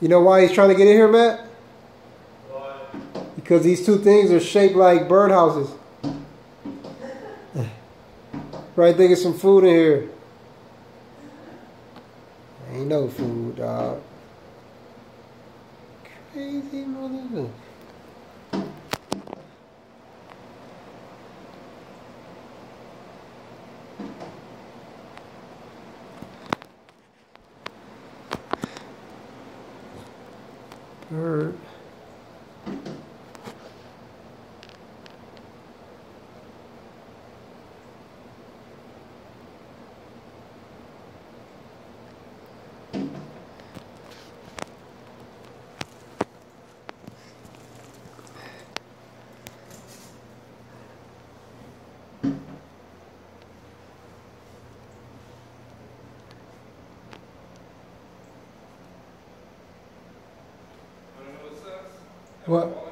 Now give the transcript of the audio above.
You know why he's trying to get in here, Matt? Why? Because these two things are shaped like birdhouses. Right, thinking some food in here. Ain't no food, dog. Crazy motherfucker. Bird. What?